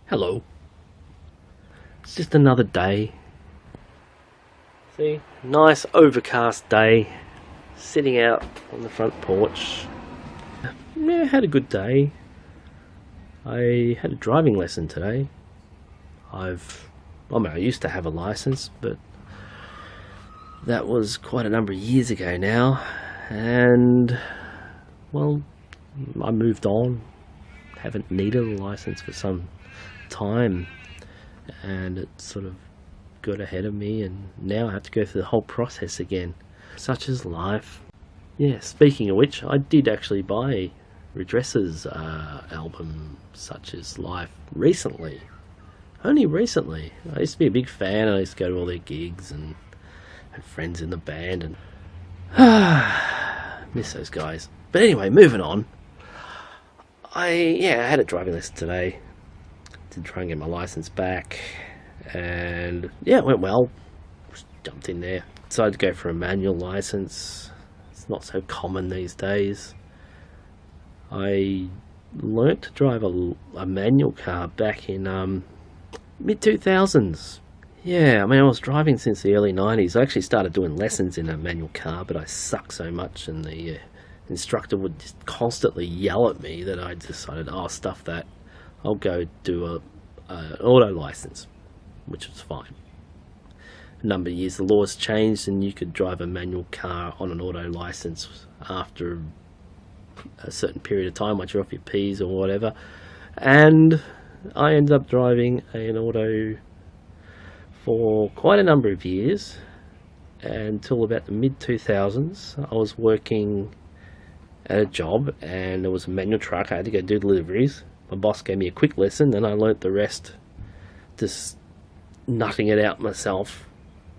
Hello. It's just another day. See, nice overcast day. Sitting out on the front porch. Yeah, had a good day. I had a driving lesson today. I used to have a license, but that was quite a number of years ago now. And, well, I moved on. Haven't needed a license for some time, and it sort of got ahead of me, and now I have to go through the whole process again. Such is life. Yeah, speaking of which, I did actually buy Redress's album Such Is Life recently. Only recently. I used to be a big fan. I used to go to all their gigs and friends in the band, and miss those guys. But anyway, moving on. I had a driving lesson today to try and get my license back, and yeah, it went well. Just jumped in there. Decided to go for a manual license. It's not so common these days. I learnt to drive a manual car back in mid-2000s. Yeah, I was driving since the early 90s. I actually started doing lessons in a manual car, but I sucked so much, and the instructor would just constantly yell at me that I decided, stuff that. I'll go do an auto license, which was fine. A number of years, the laws changed, and you could drive a manual car on an auto license after a certain period of time, once you're off your P's or whatever. And I ended up driving an auto for quite a number of years, until about the mid-2000s. I was working at a job, and there was a manual truck. I had to go do deliveries. My boss gave me a quick lesson, and I learnt the rest just nutting it out myself,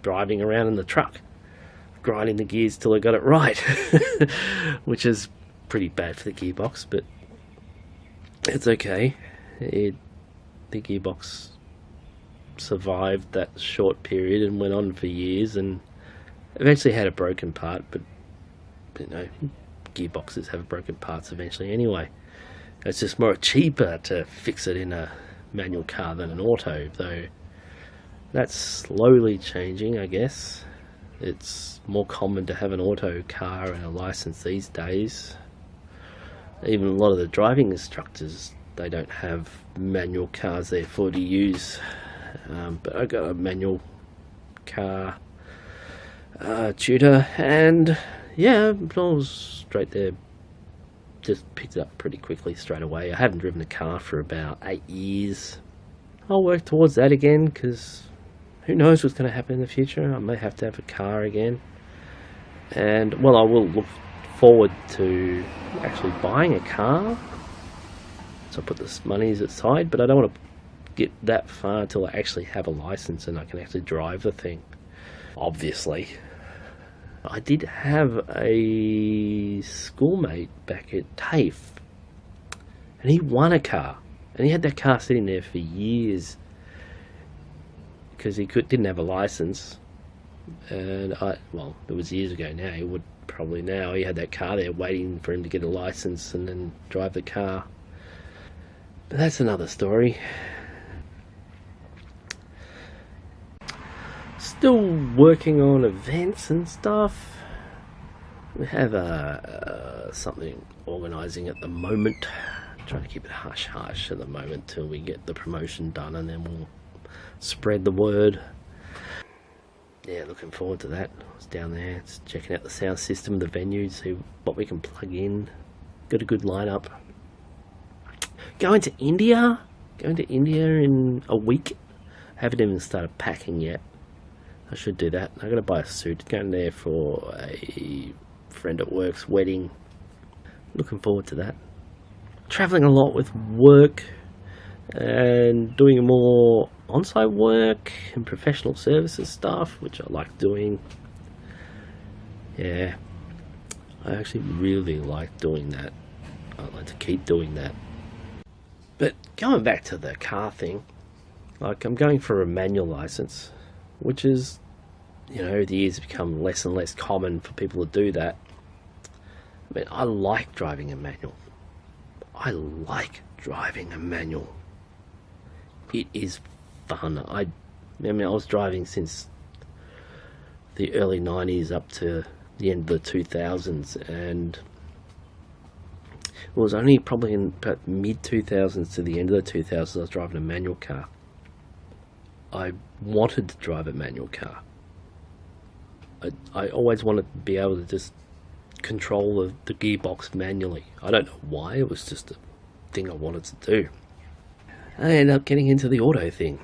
driving around in the truck, grinding the gears till I got it right, which is pretty bad for the gearbox, but it's okay. The gearbox survived that short period and went on for years, and eventually had a broken part, but gearboxes have broken parts eventually anyway. It's just more cheaper to fix it in a manual car than an auto, though that's slowly changing, I guess. It's more common to have an auto car and a license these days. Even a lot of the driving instructors, they don't have manual cars there for to use. But I got a manual car tutor, and I was straight there. Just picked it up pretty quickly straight away. I haven't driven a car for about 8 years. I'll work towards that again, because who knows what's going to happen in the future. I may have to have a car again. And, I will look forward to actually buying a car. So I put the monies aside, but I don't want to get that far until I actually have a license and I can actually drive the thing. Obviously. I did have a schoolmate back at TAFE, and he won a car, and he had that car sitting there for years because he didn't have a license. And it was years ago now. He would probably now. He had that car there waiting for him to get a license and then drive the car. But that's another story. Still working on events and stuff. We have something organising at the moment. Trying to keep it hush-hush at the moment till we get the promotion done, and then we'll spread the word. Yeah, looking forward to that. I was down there checking out the sound system, the venue, see what we can plug in. Got a good lineup. Going to India in a week. Haven't even started packing yet. I should do that. I'm going to buy a suit. Going there for a friend at work's wedding. Looking forward to that. Travelling a lot with work and doing more on-site work and professional services stuff, which I like doing. Yeah, I actually really like doing that. I'd like to keep doing that. But going back to the car thing, I'm going for a manual license, which is, over the years become less and less common for people to do that. I like driving a manual. it is fun. I mean, I was driving since the early 90s up to the end of the 2000s, and it was only probably in about mid 2000s to the end of the 2000s I was driving a manual car. I wanted to drive a manual car. I always wanted to be able to just control the gearbox manually. I don't know why, it was just a thing I wanted to do. I ended up getting into the auto thing.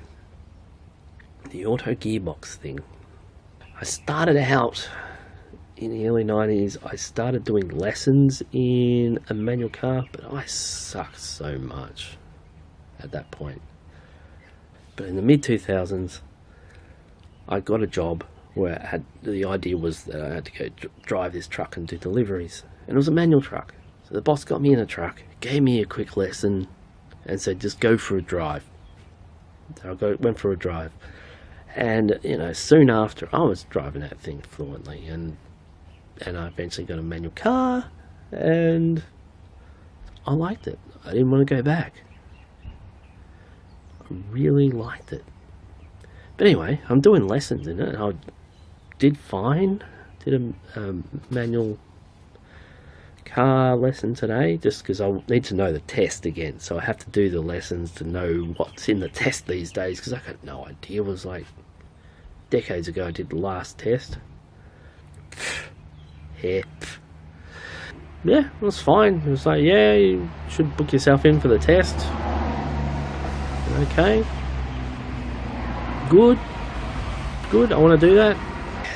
The auto gearbox thing. I started out in the early 90s. I started doing lessons in a manual car, but I sucked so much at that point. But in the mid 2000s, I got a job where the idea was that I had to go drive this truck and do deliveries. And it was a manual truck. So the boss got me in a truck, gave me a quick lesson, and said, just go for a drive. So I went for a drive. And, soon after, I was driving that thing fluently. And I eventually got a manual car, and I liked it. I didn't want to go back. I really liked it. But anyway, I'm doing lessons in it. I did fine. Did a manual car lesson today, just because I need to know the test again. So I have to do the lessons to know what's in the test these days, because I got no idea. It was like decades ago I did the last test. Yeah, it was fine. It was like, yeah, you should book yourself in for the test. Okay. Good, I want to do that.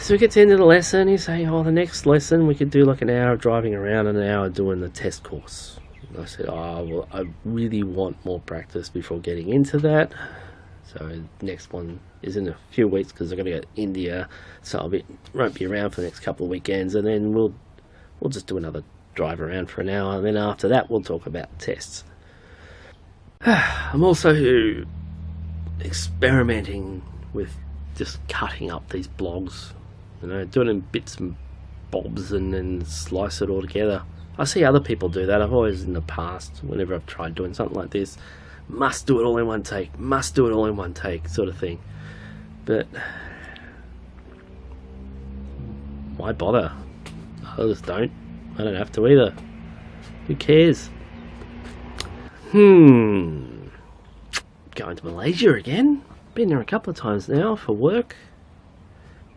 So we get to the end of the lesson, you say, the next lesson we could do like an hour of driving around and an hour doing the test course. And I said, well, I really want more practice before getting into that. So next one is in a few weeks, because I've got to go to India, so I won't be around for the next couple of weekends, and then we'll just do another drive around for an hour, and then after that we'll talk about tests. I'm also experimenting with just cutting up these blogs, doing it in bits and bobs and then slice it all together. I see other people do that. I've always in the past, whenever I've tried doing something like this, must do it all in one take, sort of thing. But why bother? Others don't. I don't have to either. Who cares? Going to Malaysia again. Been there a couple of times now for work.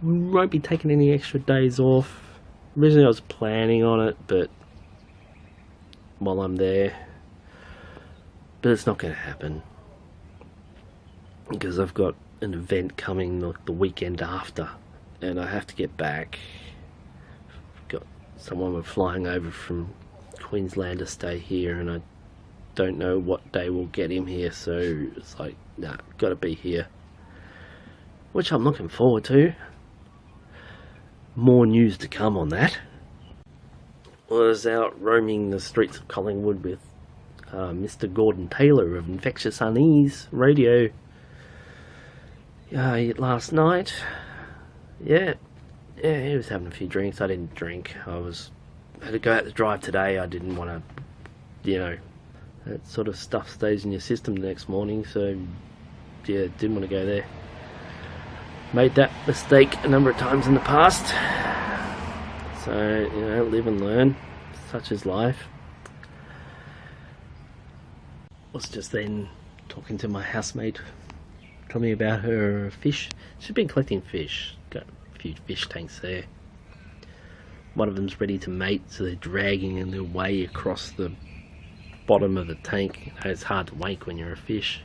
Won't be taking any extra days off. Originally I was planning on it, but while I'm there, but it's not going to happen, because I've got an event coming the weekend after, and I have to get back. I've got someone flying over from Queensland to stay here, and I don't know what day we'll get him here, so it's like, nah, got to be here, which I'm looking forward to. More news to come on that. I was out roaming the streets of Collingwood with Mr. Gordon Taylor of Infectious Unease Radio last night. Yeah, he was having a few drinks. I didn't drink. I had to go out to drive today. I didn't want to, that sort of stuff stays in your system the next morning, so yeah, didn't want to go there. Made that mistake a number of times in the past. So, live and learn. Such is life. Was just then talking to my housemate, telling me about her fish. She's been collecting fish. Got a few fish tanks there. One of them's ready to mate, so they're dragging their way across the bottom of the tank. It's hard to wake when you're a fish.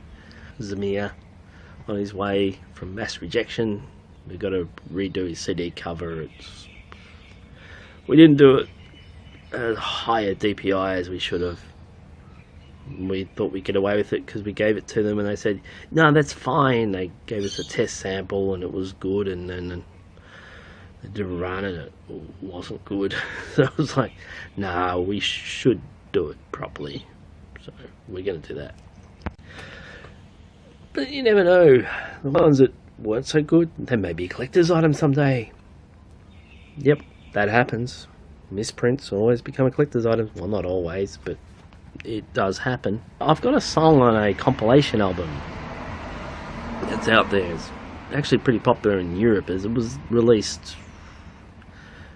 Zamir, on his way from mass rejection. We've got to redo his CD cover. We didn't do it at a higher DPI as we should have. We thought we'd get away with it because we gave it to them and they said, no, that's fine. They gave us a test sample and it was good, and then they did a run and it wasn't good. So I was like, nah, we should do it properly. So we're going to do that. But you never know. The ones that weren't so good, they may be a collector's item someday. Yep, that happens. Misprints always become a collector's item. Well, not always, but it does happen. I've got a song on a compilation album It's out there. It's actually pretty popular in Europe, as it was released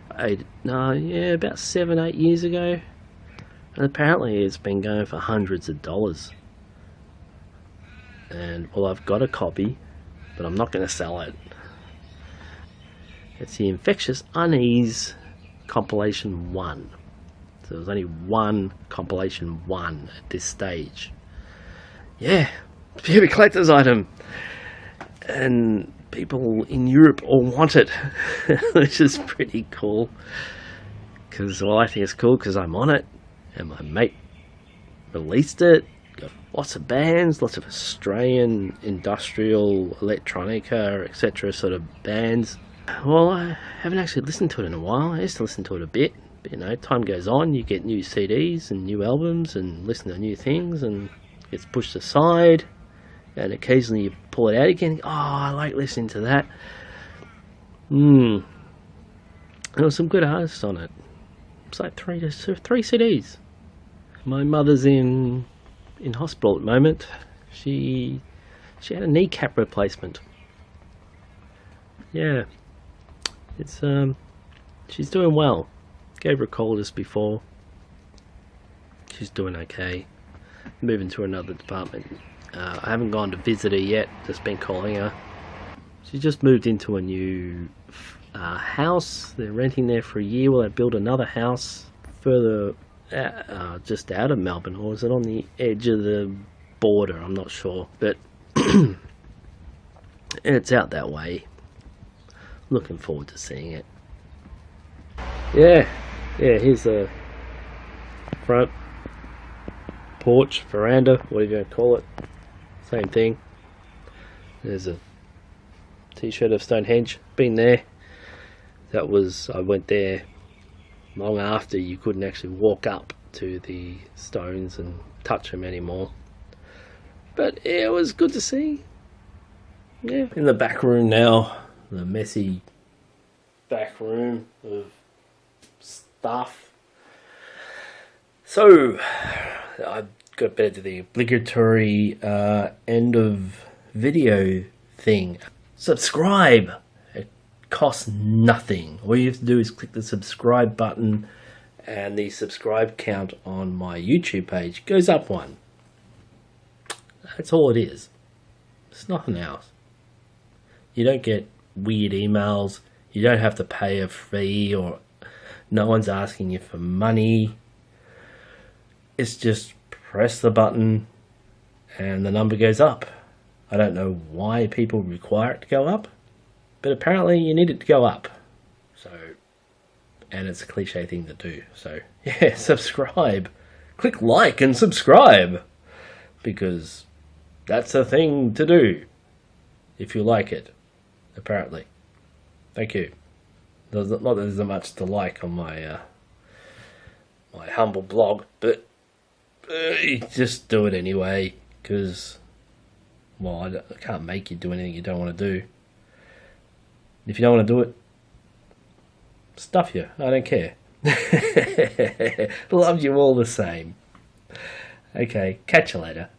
about 7-8 years ago, and apparently it's been going for hundreds of dollars. And well, I've got a copy, but I'm not going to sell it. It's the Infectious Unease Compilation 1. So there's only one Compilation 1 at this stage. Yeah, it's a bit collector's item. And people in Europe all want it, which is pretty cool. Because, well, I think it's cool because I'm on it, and my mate released it. Got lots of bands, lots of Australian industrial, electronica, etc. sort of bands. Well, I haven't actually listened to it in a while. I used to listen to it a bit. But, you know, time goes on, you get new CDs and new albums and listen to new things, and it gets pushed aside. And occasionally you pull it out again. Oh, I like listening to that. There were some good artists on it. It's like three CDs. My mother's in hospital at the moment. She had a kneecap replacement. Yeah, it's she's doing well. Gave her a call just before. She's doing okay. Moving to another department. I haven't gone to visit her yet, just been calling her. She just moved into a new house. They're renting there for a year while they build another house further just out of Melbourne, or is it on the edge of the border? I'm not sure, but it's out that way. Looking forward to seeing it. Yeah, here's the front porch, veranda, whatever you want to call it. Same thing. There's a t-shirt of Stonehenge. Been there. I went there long after you couldn't actually walk up to the stones and touch them anymore. But yeah, it was good to see. Yeah, in the back room now, the messy back room of stuff. So I got better to the obligatory end of video thing. Subscribe. It costs nothing. All you have to do is click the subscribe button, and the subscribe count on my YouTube page goes up one. That's all it is. It's nothing else. You don't get weird emails. You don't have to pay a fee, or no one's asking you for money. It's just press the button and the number goes up. I don't know why people require it to go up, but apparently you need it to go up. So, and it's a cliche thing to do. So yeah, subscribe. Click like and subscribe, because that's a thing to do if you like it, apparently. Thank you. Not that there's much to like on my my humble blog, but just do it anyway, because, well, I can't make you do anything you don't want to do. If you don't want to do it, stuff you. I don't care. Love you all the same. Okay, catch you later.